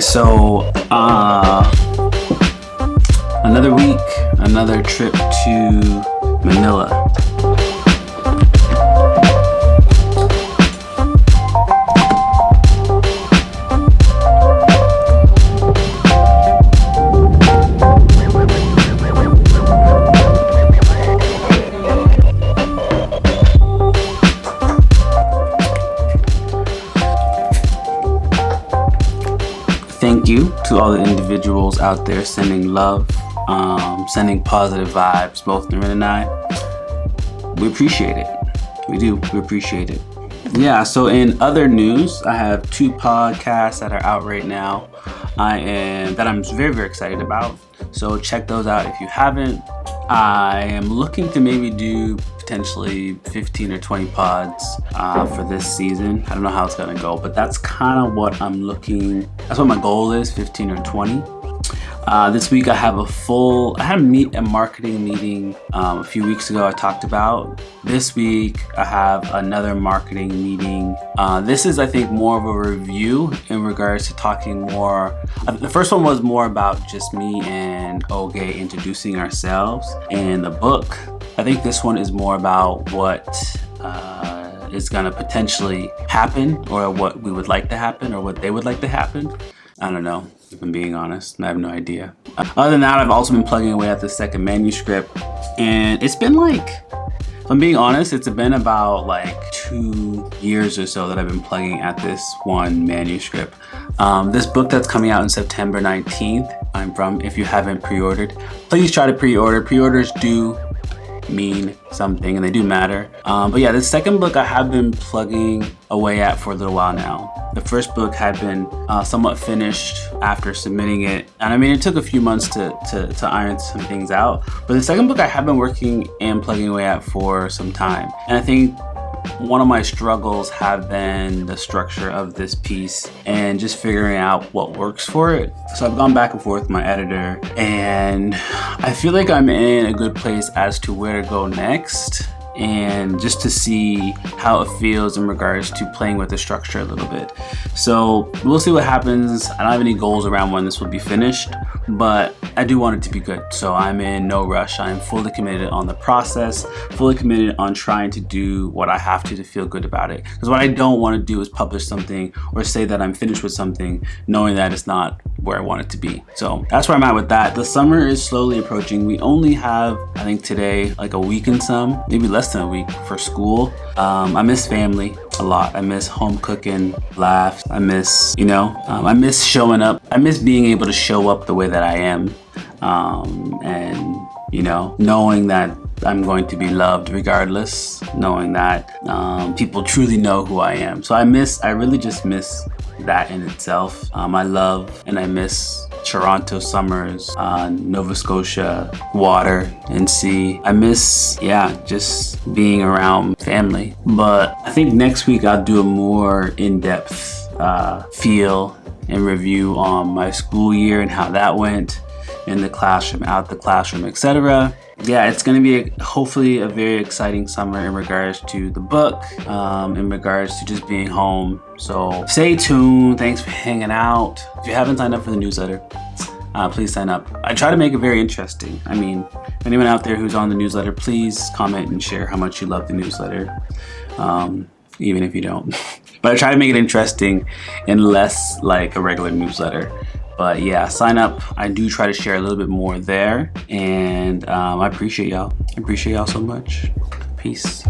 so another week, another trip to Manila. Thank you to all the individuals out there sending love, sending positive vibes, both Noreen and I. We appreciate it. We do. We appreciate it. Yeah, so in other news, I have 2 podcasts that are out right now that I'm very, very excited about. So check those out if you haven't. I am looking to maybe do potentially 15 or 20 pods for this season. I don't know how it's gonna go, but that's kind of what that's what my goal is, 15 or 20. This week I had a marketing meeting a few weeks ago I talked about. This week I have another marketing meeting. This is, I think, more of a review in regards to talking more. The first one was more about just me and Oge introducing ourselves and the book. I think this one is more about what is gonna potentially happen, or what we would like to happen, or what they would like to happen. I don't know, if I'm being honest. I have no idea. Other than that, I've also been plugging away at the second manuscript, and it's been if I'm being honest, it's been about 2 years or so that I've been plugging at this one manuscript. This book that's coming out on September 19th, if you haven't pre-ordered, please try to pre-order. Pre-orders do mean something, and they do matter. But yeah, the second book I have been plugging away at for a little while now. The first book had been somewhat finished after submitting it, and I mean, it took a few months to iron some things out. But the second book I have been working and plugging away at for some time, and I think one of my struggles have been the structure of this piece and just figuring out what works for it. So I've gone back and forth with my editor, and I feel like I'm in a good place as to where to go next, and just to see how it feels in regards to playing with the structure a little bit. So we'll see what happens. I don't have any goals around when this will be finished, but I do want it to be good. So I'm in no rush. I'm fully committed on the process, fully committed on trying to do what I have to feel good about it. Because what I don't want to do is publish something or say that I'm finished with something knowing that it's not where I want it to be. So that's where I'm at with that. The summer is slowly approaching. We only have, I think today, a week and some, maybe less than a week for school. I miss family a lot. I miss home cooking, laughs. I miss, I miss showing up. I miss being able to show up the way that I am. And, knowing that I'm going to be loved regardless, knowing that people truly know who I am. So I really just miss that in itself. I love and I miss Toronto summers, Nova Scotia water and sea. I miss, just being around family. But I think next week I'll do a more in-depth feel and review on my school year and how that went in the classroom, out the classroom, etc. Yeah, it's going to be hopefully a very exciting summer in regards to the book, in regards to just being home. So stay tuned. Thanks for hanging out. If you haven't signed up for the newsletter, please sign up. I try to make it very interesting. I mean, anyone out there who's on the newsletter, please comment and share how much you love the newsletter, even if you don't. But I try to make it interesting and less like a regular newsletter. But yeah, sign up. I do try to share a little bit more there, and I appreciate y'all. I appreciate y'all so much. Peace.